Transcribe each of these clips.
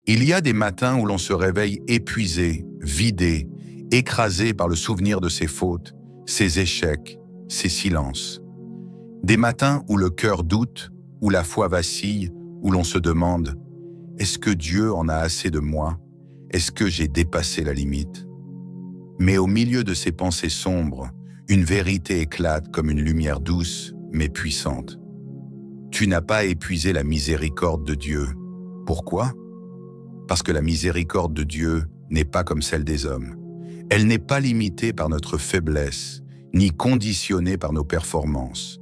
Il y a des matins où l'on se réveille épuisé, vidé, écrasé par le souvenir de ses fautes, ses échecs, ses silences. Des matins où le cœur doute, où la foi vacille, où l'on se demande « Est-ce que Dieu en a assez de moi? Est-ce que j'ai dépassé la limite ?» Mais au milieu de ces pensées sombres, une vérité éclate comme une lumière douce, mais puissante. Tu n'as pas épuisé la miséricorde de Dieu. Pourquoi? Parce que la miséricorde de Dieu n'est pas comme celle des hommes. Elle n'est pas limitée par notre faiblesse, ni conditionnée par nos performances.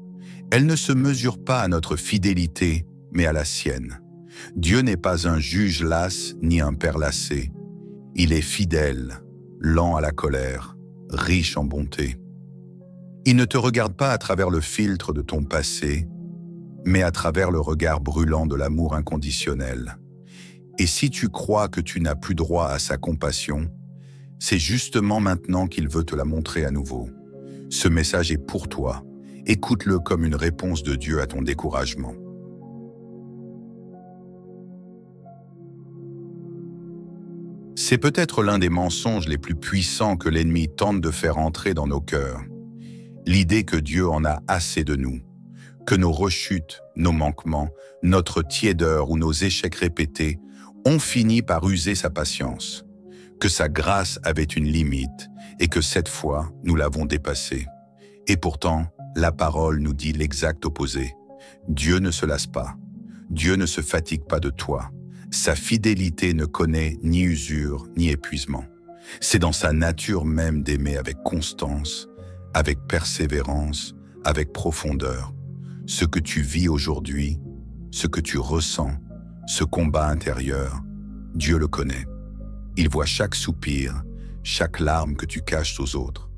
Elle ne se mesure pas à notre fidélité, mais à la sienne. Dieu n'est pas un juge las ni un père lassé. Il est fidèle, lent à la colère, riche en bonté. Il ne te regarde pas à travers le filtre de ton passé, mais à travers le regard brûlant de l'amour inconditionnel. Et si tu crois que tu n'as plus droit à sa compassion, c'est justement maintenant qu'il veut te la montrer à nouveau. Ce message est pour toi. Écoute-le comme une réponse de Dieu à ton découragement. C'est peut-être l'un des mensonges les plus puissants que l'ennemi tente de faire entrer dans nos cœurs. L'idée que Dieu en a assez de nous, que nos rechutes, nos manquements, notre tiédeur ou nos échecs répétés ont fini par user sa patience, que sa grâce avait une limite et que cette fois, nous l'avons dépassée. Et pourtant, la parole nous dit l'exact opposé. Dieu ne se lasse pas. Dieu ne se fatigue pas de toi. Sa fidélité ne connaît ni usure ni épuisement. C'est dans sa nature même d'aimer avec constance, avec persévérance, avec profondeur. Ce que tu vis aujourd'hui, ce que tu ressens, ce combat intérieur, Dieu le connaît. Il voit chaque soupir, chaque larme que tu caches aux autres.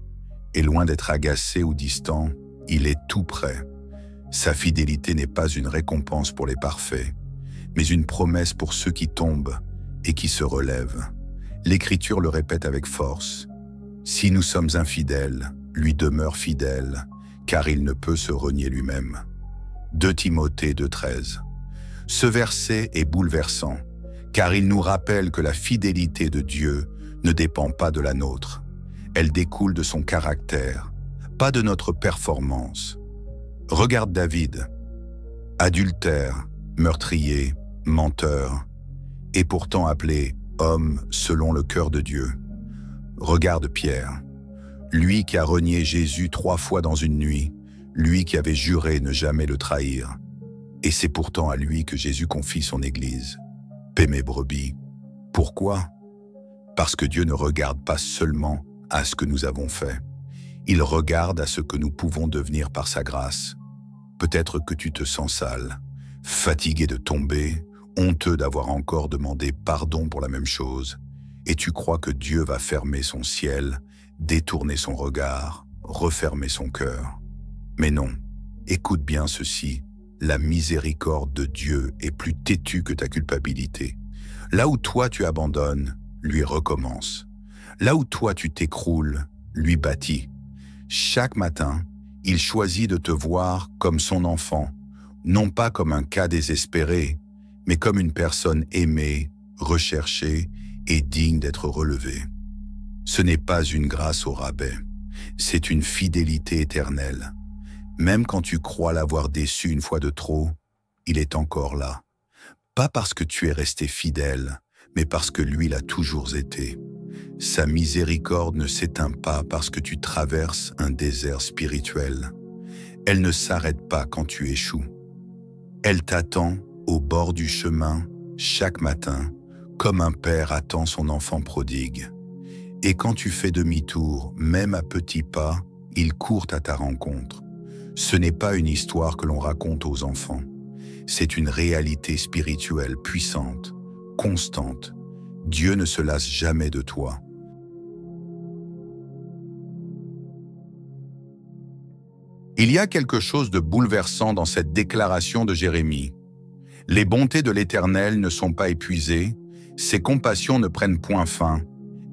Et loin d'être agacé ou distant, il est tout près. Sa fidélité n'est pas une récompense pour les parfaits, mais une promesse pour ceux qui tombent et qui se relèvent. L'Écriture le répète avec force. Si nous sommes infidèles, lui demeure fidèle, car il ne peut se renier lui-même. 2 Timothée 2,13. Ce verset est bouleversant, car il nous rappelle que la fidélité de Dieu ne dépend pas de la nôtre. Elle découle de son caractère, pas de notre performance. Regarde David, adultère, meurtrier, menteur, et pourtant appelé homme selon le cœur de Dieu. Regarde Pierre, lui qui a renié Jésus 3 fois dans une nuit, lui qui avait juré ne jamais le trahir. Et c'est pourtant à lui que Jésus confie son Église. Paix mes brebis. Pourquoi? Parce que Dieu ne regarde pas seulement à ce que nous avons fait. Il regarde à ce que nous pouvons devenir par sa grâce. Peut-être que tu te sens sale, fatigué de tomber, honteux d'avoir encore demandé pardon pour la même chose, et tu crois que Dieu va fermer son ciel, détourner son regard, refermer son cœur. Mais non, écoute bien ceci, la miséricorde de Dieu est plus têtue que ta culpabilité. Là où toi tu abandonnes, lui recommence. Là où toi tu t'écroules, lui bâtit. Chaque matin, il choisit de te voir comme son enfant, non pas comme un cas désespéré, mais comme une personne aimée, recherchée et digne d'être relevée. Ce n'est pas une grâce au rabais, c'est une fidélité éternelle. Même quand tu crois l'avoir déçu une fois de trop, il est encore là. Pas parce que tu es resté fidèle, mais parce que lui l'a toujours été. Sa miséricorde ne s'éteint pas parce que tu traverses un désert spirituel. Elle ne s'arrête pas quand tu échoues. Elle t'attend au bord du chemin chaque matin, comme un père attend son enfant prodigue. Et quand tu fais demi-tour, même à petits pas, il court à ta rencontre. Ce n'est pas une histoire que l'on raconte aux enfants. C'est une réalité spirituelle puissante, constante. Dieu ne se lasse jamais de toi. Il y a quelque chose de bouleversant dans cette déclaration de Jérémie. Les bontés de l'Éternel ne sont pas épuisées, ses compassions ne prennent point fin,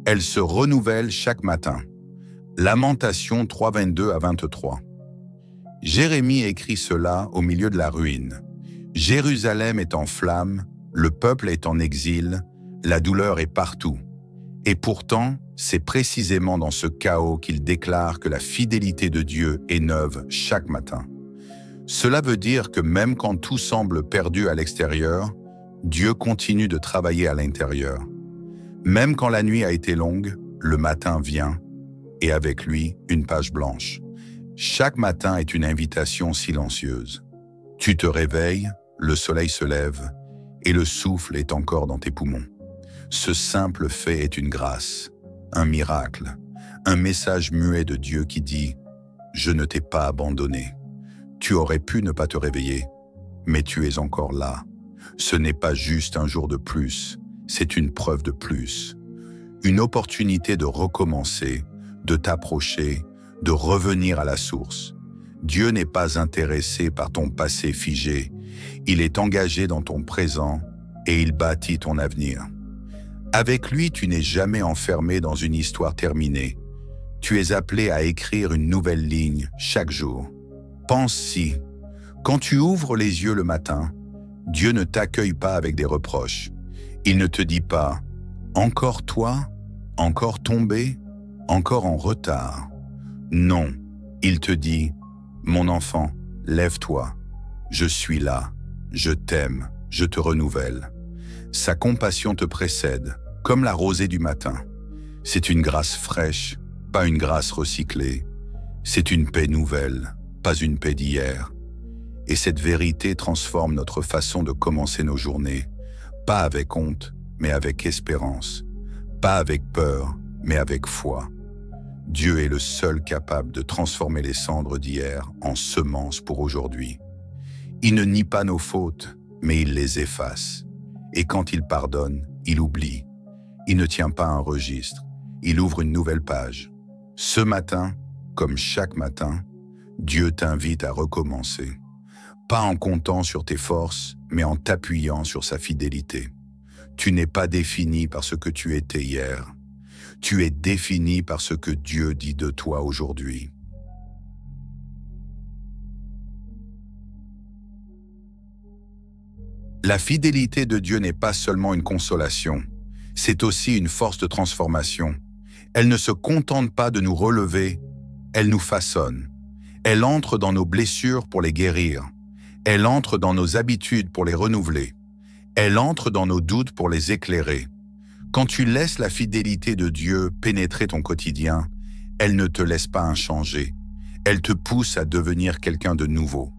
elles se renouvellent chaque matin. Lamentation 3, 22 à 23. Jérémie écrit cela au milieu de la ruine. Jérusalem est en flammes, le peuple est en exil, La douleur est partout. Et pourtant, c'est précisément dans ce chaos qu'il déclare que la fidélité de Dieu est neuve chaque matin. Cela veut dire que même quand tout semble perdu à l'extérieur, Dieu continue de travailler à l'intérieur. Même quand la nuit a été longue, le matin vient, et avec lui, une page blanche. Chaque matin est une invitation silencieuse. Tu te réveilles, le soleil se lève, et le souffle est encore dans tes poumons. Ce simple fait est une grâce, un miracle, un message muet de Dieu qui dit « Je ne t'ai pas abandonné ». Tu aurais pu ne pas te réveiller, mais tu es encore là. Ce n'est pas juste un jour de plus, c'est une preuve de plus. Une opportunité de recommencer, de t'approcher, de revenir à la source. Dieu n'est pas intéressé par ton passé figé. Il est engagé dans ton présent et il bâtit ton avenir. Avec lui, tu n'es jamais enfermé dans une histoire terminée. Tu es appelé à écrire une nouvelle ligne chaque jour. Pense-y, quand tu ouvres les yeux le matin, Dieu ne t'accueille pas avec des reproches. Il ne te dit pas « Encore toi? Encore tombé? Encore en retard ?» Non, il te dit « Mon enfant, lève-toi. Je suis là. Je t'aime. Je te renouvelle. » Sa compassion te précède, comme la rosée du matin. C'est une grâce fraîche, pas une grâce recyclée. C'est une paix nouvelle, pas une paix d'hier. Et cette vérité transforme notre façon de commencer nos journées, pas avec honte, mais avec espérance, pas avec peur, mais avec foi. Dieu est le seul capable de transformer les cendres d'hier en semences pour aujourd'hui. Il ne nie pas nos fautes, mais il les efface. Et quand il pardonne, il oublie. Il ne tient pas un registre, il ouvre une nouvelle page. Ce matin, comme chaque matin, Dieu t'invite à recommencer. Pas en comptant sur tes forces, mais en t'appuyant sur sa fidélité. Tu n'es pas défini par ce que tu étais hier. Tu es défini par ce que Dieu dit de toi aujourd'hui. La fidélité de Dieu n'est pas seulement une consolation, c'est aussi une force de transformation. Elle ne se contente pas de nous relever, elle nous façonne. Elle entre dans nos blessures pour les guérir. Elle entre dans nos habitudes pour les renouveler. Elle entre dans nos doutes pour les éclairer. Quand tu laisses la fidélité de Dieu pénétrer ton quotidien, elle ne te laisse pas inchangé. Elle te pousse à devenir quelqu'un de nouveau.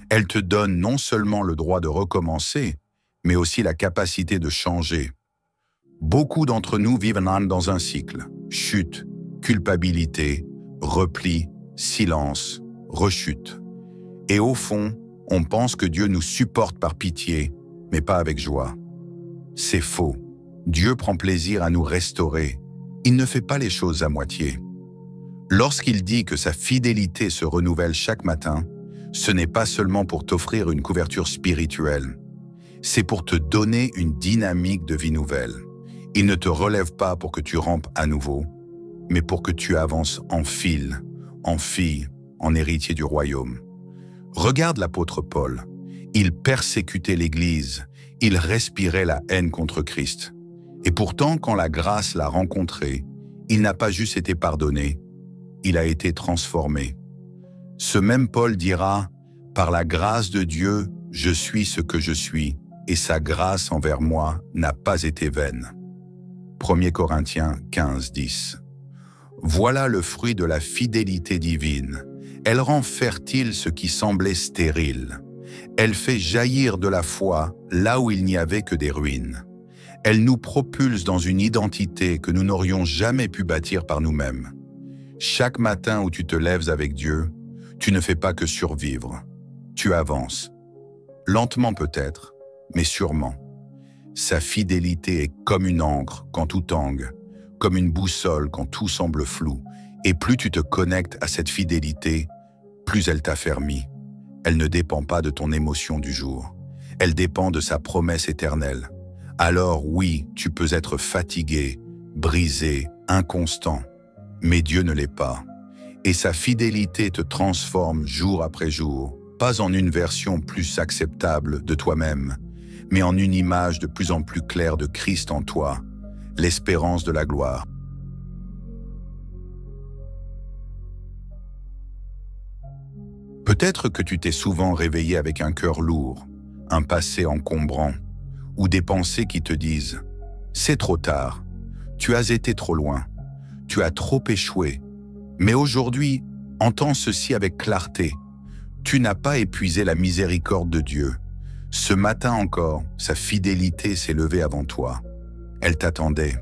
Elle te donne non seulement le droit de recommencer, mais aussi la capacité de changer. Beaucoup d'entre nous vivent dans un cycle. Chute, culpabilité, repli, silence, rechute. Et au fond, on pense que Dieu nous supporte par pitié, mais pas avec joie. C'est faux. Dieu prend plaisir à nous restaurer. Il ne fait pas les choses à moitié. Lorsqu'il dit que sa fidélité se renouvelle chaque matin, ce n'est pas seulement pour t'offrir une couverture spirituelle. C'est pour te donner une dynamique de vie nouvelle. Il ne te relève pas pour que tu rampes à nouveau, mais pour que tu avances en fille, en héritier du royaume. Regarde l'apôtre Paul. Il persécutait l'Église, il respirait la haine contre Christ. Et pourtant, quand la grâce l'a rencontré, il n'a pas juste été pardonné, il a été transformé. Ce même Paul dira « Par la grâce de Dieu, je suis ce que je suis, et sa grâce envers moi n'a pas été vaine. » 1 Corinthiens 15, 10. Voilà le fruit de la fidélité divine. Elle rend fertile ce qui semblait stérile. Elle fait jaillir de la foi là où il n'y avait que des ruines. Elle nous propulse dans une identité que nous n'aurions jamais pu bâtir par nous-mêmes. Chaque matin où tu te lèves avec Dieu, tu ne fais pas que survivre. Tu avances. Lentement peut-être, mais sûrement. Sa fidélité est comme une ancre quand tout tangue, comme une boussole quand tout semble flou. Et plus tu te connectes à cette fidélité, plus elle t'affermit. Elle ne dépend pas de ton émotion du jour. Elle dépend de sa promesse éternelle. Alors oui, tu peux être fatigué, brisé, inconstant. Mais Dieu ne l'est pas. Et sa fidélité te transforme jour après jour, pas en une version plus acceptable de toi-même, mais en une image de plus en plus claire de Christ en toi, l'espérance de la gloire. Peut-être que tu t'es souvent réveillé avec un cœur lourd, un passé encombrant, ou des pensées qui te disent « C'est trop tard, tu as été trop loin, tu as trop échoué ». Mais aujourd'hui, entends ceci avec clarté. Tu n'as pas épuisé la miséricorde de Dieu. Ce matin encore, sa fidélité s'est levée avant toi. Elle t'attendait.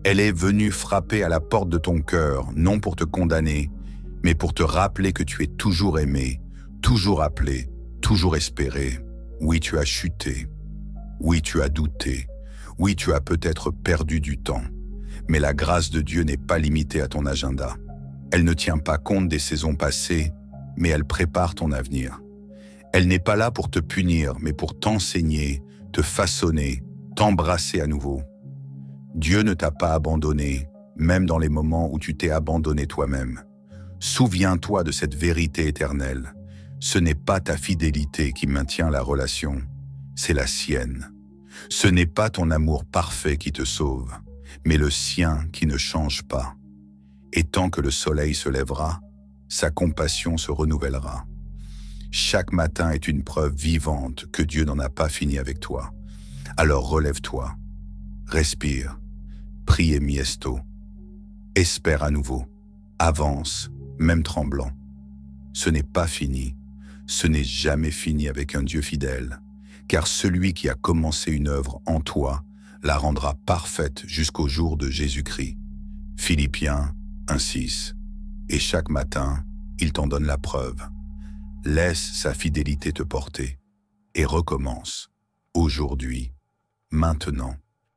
Elle est venue frapper à la porte de ton cœur, non pour te condamner, mais pour te rappeler que tu es toujours aimé, toujours appelé, toujours espéré. Oui, tu as chuté. Oui, tu as douté. Oui, tu as peut-être perdu du temps. Mais la grâce de Dieu n'est pas limitée à ton agenda. Elle ne tient pas compte des saisons passées, mais elle prépare ton avenir. Elle n'est pas là pour te punir, mais pour t'enseigner, te façonner, t'embrasser à nouveau. Dieu ne t'a pas abandonné, même dans les moments où tu t'es abandonné toi-même. Souviens-toi de cette vérité éternelle. Ce n'est pas ta fidélité qui maintient la relation, c'est la sienne. Ce n'est pas ton amour parfait qui te sauve, mais le sien qui ne change pas. Et tant que le soleil se lèvera, sa compassion se renouvellera. Chaque matin est une preuve vivante que Dieu n'en a pas fini avec toi. Alors relève-toi, respire, prie miesto, espère à nouveau, avance, même tremblant. Ce n'est pas fini, ce n'est jamais fini avec un Dieu fidèle, car celui qui a commencé une œuvre en toi la rendra parfaite jusqu'au jour de Jésus-Christ. Philippiens 1:6. Et chaque matin, il t'en donne la preuve. Laisse sa fidélité te porter et recommence, aujourd'hui, maintenant.